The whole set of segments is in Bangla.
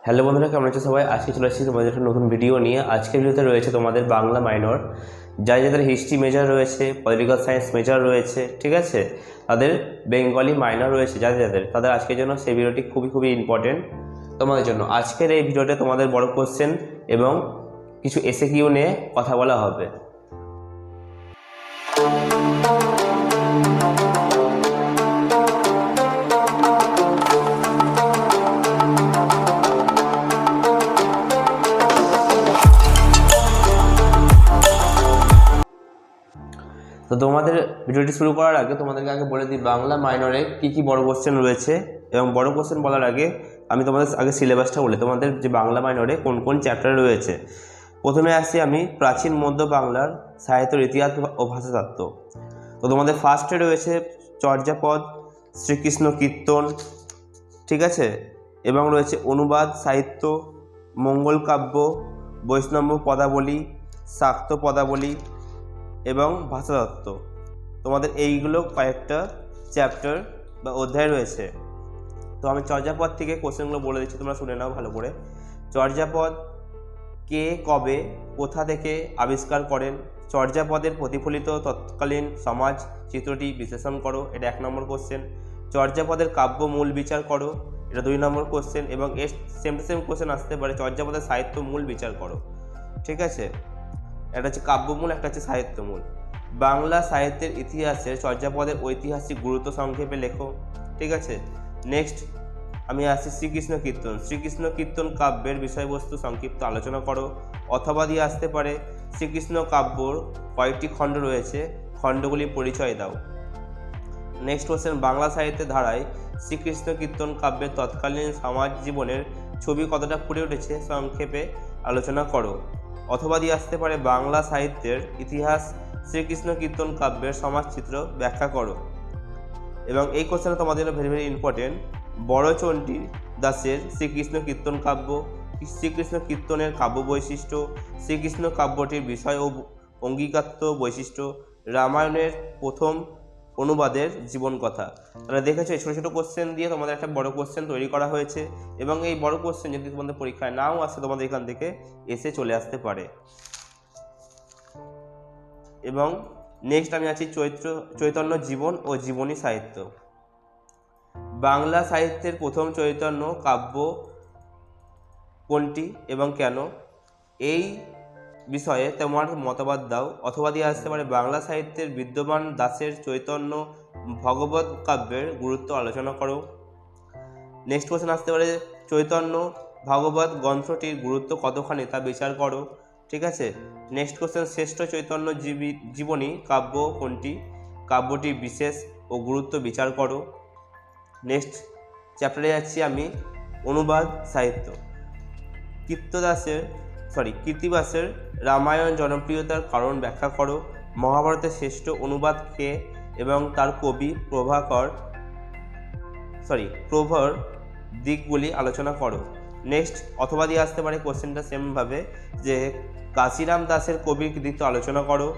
হ্যালো বন্ধুরা, কেমন আছো সবাই? আজকে চলে এসেছি তোমাদের একটা নতুন ভিডিও নিয়ে। আজকের ভিডিওতে রয়েছে তোমাদের বাংলা মাইনর, যাদের হিস্ট্রি মেজর রয়েছে, পলিটিক্যাল সায়েন্স মেজর রয়েছে, ঠিক আছে, তাদের বেঙ্গলি মাইনর রয়েছে, তাদের আজকের জন্য সেই ভিডিওটি খুবই ইম্পর্টেন্ট তোমাদের জন্য। আজকের এই ভিডিওতে তোমাদের বড় কোশ্চেন এবং কিছু এসএকিউ নিয়ে কথা বলা হবে। তো তোমাদের ভিডিওটি শুরু করার আগে তোমাদেরকে আগে বলে দিই বাংলা মাইনরে কী বড় কোশ্চেন রয়েছে, এবং বড় কোশ্চেন বলার আগে আমি তোমাদের আগে সিলেবাসটা বলি, তোমাদের যে বাংলা মাইনরে কোন কোন চ্যাপ্টার রয়েছে। প্রথমে আসছি আমি প্রাচীন মধ্য বাংলার সাহিত্যের ইতিহাস ও ভাষাতত্ত্ব। তো তোমাদের ফার্স্টে রয়েছে চর্যাপদ, শ্রীকৃষ্ণ কীর্তন, ঠিক আছে, এবং রয়েছে অনুবাদ সাহিত্য, মঙ্গল কাব্য, বৈষ্ণব পদাবলী, শাক্ত পদাবলী এবং ভাষাতত্ত্ব। তোমাদের এইগুলো কয়েকটা চ্যাপ্টার বা অধ্যায় রয়েছে। তো আমি চর্যাপদ থেকে কোশ্চেনগুলো বলে দিচ্ছি, তোমরা শুনে নাও ভালো করে। চর্যাপদ কে, কবে, কোথা থেকে আবিষ্কার করেন? চর্যাপদের প্রতিফলিত তৎকালীন সমাজ চিত্রটি বিশ্লেষণ করো, এটা 1 নম্বর কোশ্চেন। চর্যাপদের কাব্য মূল বিচার করো, এটা 2 নম্বর কোশ্চেন। এবং এর সেম টু সেম কোশ্চেন আসতে পারে, চর্যাপদের সাহিত্য মূল বিচার করো, ঠিক আছে। একটা হচ্ছে কাব্যমূল, একটা হচ্ছে সাহিত্যমূল। বাংলা সাহিত্যের ইতিহাসের চর্যাপদের ঐতিহাসিক গুরুত্ব সংক্ষেপে লেখো, ঠিক আছে। নেক্সট আমি আসছি শ্রীকৃষ্ণ কীর্তন। শ্রীকৃষ্ণ কীর্তন কাব্যের বিষয়বস্তু সংক্ষিপ্ত আলোচনা করো, অথবা দিয়ে আসতে পারে শ্রীকৃষ্ণ কাব্যর কয়েকটি খণ্ড রয়েছে, খণ্ডগুলির পরিচয় দাও। নেক্সট কোশ্চেন, বাংলা সাহিত্যের ধারায় শ্রীকৃষ্ণ কীর্তন কাব্যের তৎকালীন সমাজ জীবনের ছবি কতটা ফুটে উঠেছে সংক্ষেপে আলোচনা করো, অথবা দিয়ে আসতে পারে বাংলা সাহিত্যের ইতিহাস শ্রীকৃষ্ণ কীর্তন কাব্যের সমাজচিত্র ব্যাখ্যা করো। এবং এই কোশ্চেনটা তোমাদের জন্য ভেরি ইম্পর্টেন্ট, বড়চণ্ডী দাসের শ্রীকৃষ্ণ কীর্তন কাব্য, শ্রীকৃষ্ণ কীর্তনের কাব্য বৈশিষ্ট্য, শ্রীকৃষ্ণ কাব্যটির বিষয় ও অঙ্গীকাত্ম বৈশিষ্ট্য, রামায়ণের প্রথম অনুবাদের জীবন কথা। তাহলে দেখেছো এই ছোটো ছোটো কোশ্চেন দিয়ে তোমাদের একটা বড় কোশ্চেন তৈরি করা হয়েছে, এবং এই বড় কোশ্চেন যদি তোমাদের পরীক্ষায় নাও আসে, তোমাদের এখান থেকে এসে চলে আসতে পারে। এবং নেক্সট আমি আছি চৈতন্য জীবন ও জীবনী সাহিত্য। বাংলা সাহিত্যের প্রথম চৈতন্য কাব্য কোনটি এবং কেন? এই বিষয়ে তোমার মতবাদ দাও, অথবা দিয়ে আসতে পারে বাংলা সাহিত্যের বিদ্যমান দাসের চৈতন্য ভগবত কাব্যের গুরুত্ব আলোচনা করো। নেক্সট কোশ্চেন আসতে পারে চৈতন্য ভাগবত গ্রন্থটির গুরুত্ব কতখানি তা বিচার করো, ঠিক আছে। নেক্সট কোশ্চেন, শ্রেষ্ঠ চৈতন্য জীবনী কাব্য কোনটি? কাব্যটি বিশেষ ও গুরুত্ব বিচার করো। নেক্সট চ্যাপ্টারে যাচ্ছি আমি অনুবাদ সাহিত্য। কৃত্তিবাসের রামায়ণ জনপ্রিয়তার কারণ ব্যাখ্যা করো। মহাভারতের শ্রেষ্ঠ অনুবাদ কে এবং তার কবি প্রভর দিকগুলি আলোচনা করো। নেক্সট অথবা দিয়ে আসতে পারে কোশ্চেনটা সেমভাবে, যে কাশিরাম দাসের কবির কৃতিত্ব আলোচনা করো।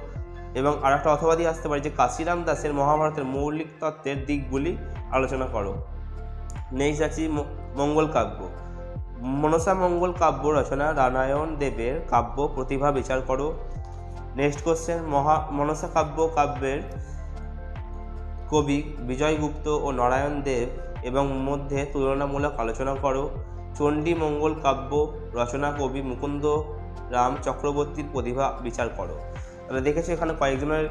এবং আর একটা অথবা দিয়ে আসতে পারে যে কাশিরাম দাসের মহাভারতের মৌলিক তত্ত্বের দিকগুলি আলোচনা করো। নেক্সট আছি মঙ্গল কাব্য। মনসা মঙ্গল কাব্য রচনা নারায়ণ দেবের কাব্য প্রতিভা বিচার করো। নেক্সট কোশ্চেন, মনসা কাব্যের কবি বিজয়গুপ্ত ও নারায়ণ দেব এবং মধ্যে তুলনামূলক আলোচনা করো। চণ্ডী মঙ্গল কাব্য রচনা কবি মুকুন্দ রাম চক্রবর্তীর প্রতিভা বিচার করো। তাহলে দেখেছো এখানে কয়েকজনের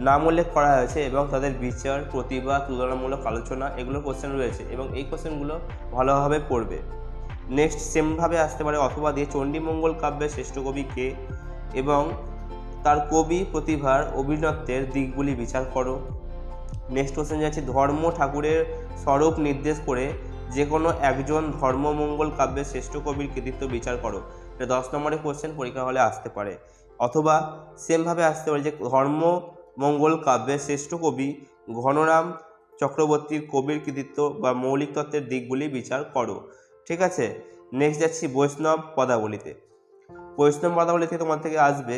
নাম উল্লেখ করা হয়েছে এবং তাদের বিচার, প্রতিভা, তুলনামূলক আলোচনা, এগুলো কোশ্চেন রয়েছে, এবং এই কোশ্চেনগুলো ভালোভাবে পড়বে। নেক্সট সেমভাবে আসতে পারে অথবা দিয়ে চণ্ডীমঙ্গল কাব্যের শ্রেষ্ঠ কবি কে এবং তার কবি প্রতিভার অভিনত্যের দিকগুলি বিচার করো। নেক্সট কোশ্চেন যাচ্ছে ধর্ম ঠাকুরের স্বরূপ নির্দেশ করে যে কোনো একজন ধর্মমঙ্গল কাব্যের শ্রেষ্ঠ কবির কৃতিত্ব বিচার করো। এটা 10 নম্বরের কোশ্চেন পরীক্ষা হলে আসতে পারে। অথবা সেমভাবে আসতে পারে যে ধর্মমঙ্গল কাব্যের শ্রেষ্ঠ কবি ঘনরাম চক্রবর্তীর কবির কৃতিত্ব বা মৌলিক তত্ত্বের দিকগুলি বিচার করো, ঠিক আছে। নেক্সট যাচ্ছি বৈষ্ণব পদাবলীতে। বৈষ্ণব পদাবলীতে তোমার থেকে আসবে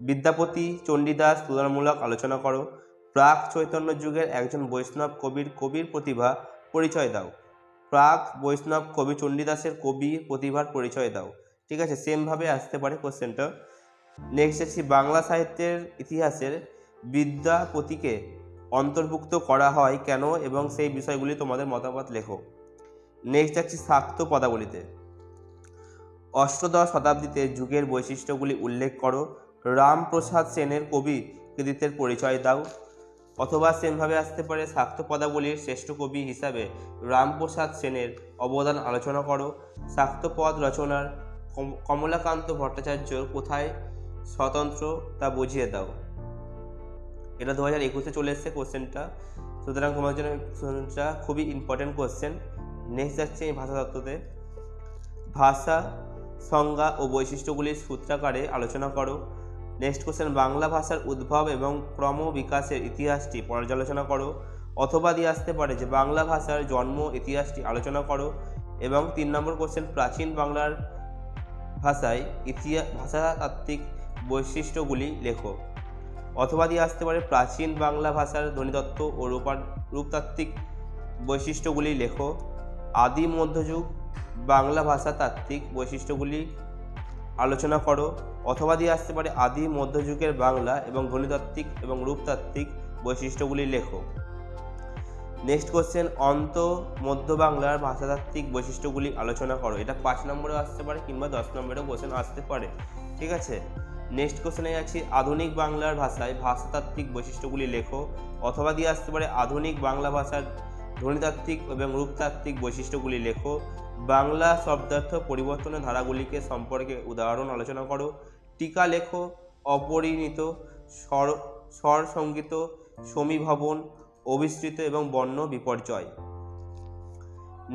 বিদ্যাপতি চণ্ডীদাস তুলনামূলক আলোচনা করো। প্রাক চৈতন্য যুগের একজন বৈষ্ণব কবির প্রতিভা পরিচয় দাও। প্রাক বৈষ্ণব কবি চণ্ডীদাসের কবি প্রতিভার পরিচয় দাও। ঠিক আছে, সেমভাবে আসতে পারে কোশ্চেনটা। নেক্সট আসছি বাংলা সাহিত্যের ইতিহাসের বিদ্যাপতিকে অন্তর্ভুক্ত করা হয় কেন এবং সেই বিষয়গুলি তোমাদের মতামত লেখো। নেক্সট যাচ্ছি শাক্ত পদাবলিতে। অষ্টদশ শতাব্দীতে যুগের বৈশিষ্ট্যগুলি উল্লেখ করো। রামপ্রসাদ সেনের কবি কৃতিত্বের পরিচয় দাও। অথবা সেমভাবে আসতে পারে শাক্ত পদাবলীর শ্রেষ্ঠ কবি হিসাবে রামপ্রসাদ সেনের অবদান আলোচনা করো। শাক্ত পদ রচনার কমলাকান্ত ভট্টাচার্য কোথায় স্বতন্ত্র তা বুঝিয়ে দাও। এটা 2021-এ চলে এসছে কোশ্চেনটা, সুতরাং তোমার জন্য কোশ্চেনটা খুবই ইম্পর্টেন্ট কোশ্চেন। নেক্সট যাচ্ছে এই ভাষাতত্ত্বতে। ভাষা সংজ্ঞা ও বৈশিষ্ট্যগুলির সূত্রাকারে আলোচনা করো। নেক্সট কোশ্চেন বাংলা ভাষার উদ্ভব এবং ক্রম বিকাশের ইতিহাসটি পর্যালোচনা করো। অথবা দিয়ে আসতে পারে যে বাংলা ভাষার জন্ম ইতিহাসটি আলোচনা করো। এবং 3 নম্বর কোশ্চেন প্রাচীন বাংলার ভাষায় ভাষাতাত্ত্বিক বৈশিষ্ট্যগুলি লেখো। অথবা দিয়ে আসতে পারে প্রাচীন বাংলা ভাষার ধ্বনিতত্ত্ব ও রূপতাত্ত্বিক বৈশিষ্ট্যগুলি লেখো। আদি মধ্যযুগ বাংলা ভাষা তাত্ত্বিক বৈশিষ্ট্যগুলি আলোচনা করো। অথবা দিয়ে আসতে পারে আদি মধ্যযুগের বাংলা এবং ধ্বনিতাত্ত্বিক এবং রূপতাত্ত্বিক বৈশিষ্ট্যগুলি লেখো। নেক্সট কোশ্চেন অন্ত মধ্য বাংলার ভাষাতাত্ত্বিক বৈশিষ্ট্যগুলি আলোচনা করো। এটা 5 নম্বরেও আসতে পারে কিংবা 10 নম্বরেও কোশ্চেন আসতে পারে। ঠিক আছে, নেক্সট কোশ্চেনে যাচ্ছি আধুনিক বাংলার ভাষায় ভাষাতাত্ত্বিক বৈশিষ্ট্যগুলি লেখো। অথবা দিয়ে আসতে পারে আধুনিক বাংলা ভাষার ধ্বনিতাত্ত্বিক এবং রূপতাত্ত্বিক বৈশিষ্ট্যগুলি লেখো। বাংলা শব্দার্থ পরিবর্তনের ধারাগুলিকে সম্পর্কে উদাহরণ আলোচনা করো। টিকা লেখো অপরিণীত, স্বর সঙ্গীত, সমীভবন, অভিসৃত এবং বর্ণ বিপর্যয়।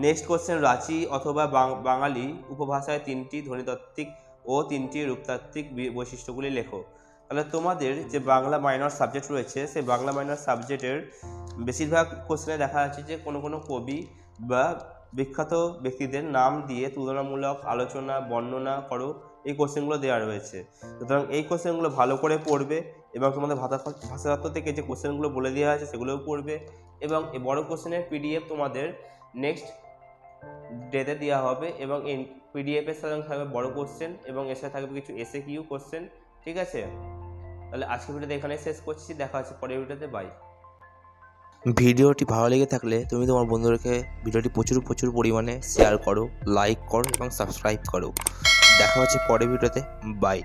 নেক্সট কোশ্চেন রাঁচি অথবা বাঙালি উপভাষায় 3টি ধ্বনিতাত্ত্বিক ও 3টি রূপতাত্ত্বিক বৈশিষ্ট্যগুলি লেখো। তাহলে তোমাদের যে বাংলা মাইনর সাবজেক্ট রয়েছে সেই বাংলা মাইনর সাবজেক্টের বেশিরভাগ কোশ্চেনে দেখা যাচ্ছে যে কোনো কবি বা বিখ্যাত ব্যক্তিদের নাম দিয়ে তুলনামূলক আলোচনা বর্ণনা করো, এই কোশ্চেনগুলো দেওয়া রয়েছে। সুতরাং এই কোশ্চেনগুলো ভালো করে পড়বে এবং তোমাদের ভাষাতত্ত্ব থেকে যে কোশ্চেনগুলো বলে দেওয়া আছে সেগুলোও পড়বে। এবং এই বড় কোশ্চেনের পিডিএফ তোমাদের নেক্সট ডেতে দেওয়া হবে এবং এই পিডিএফের সাথে থাকবে বড় কোশ্চেন এবং এর সাথে থাকবে কিছু এসএকিউ কোশ্চেন। ঠিক আছে, তাহলে আজকের ভিডিওতে এখানে শেষ করছি, দেখা হচ্ছে পরের ভিডিওতে। বাই। ভিডিওটি ভালো লেগে থাকলে তুমি তোমার বন্ধুদেরকে ভিডিওটি প্রচুর পরিমাণে শেয়ার করো, লাইক করো এবং সাবস্ক্রাইব করো। দেখা হচ্ছে পরের ভিডিওতে। বাই।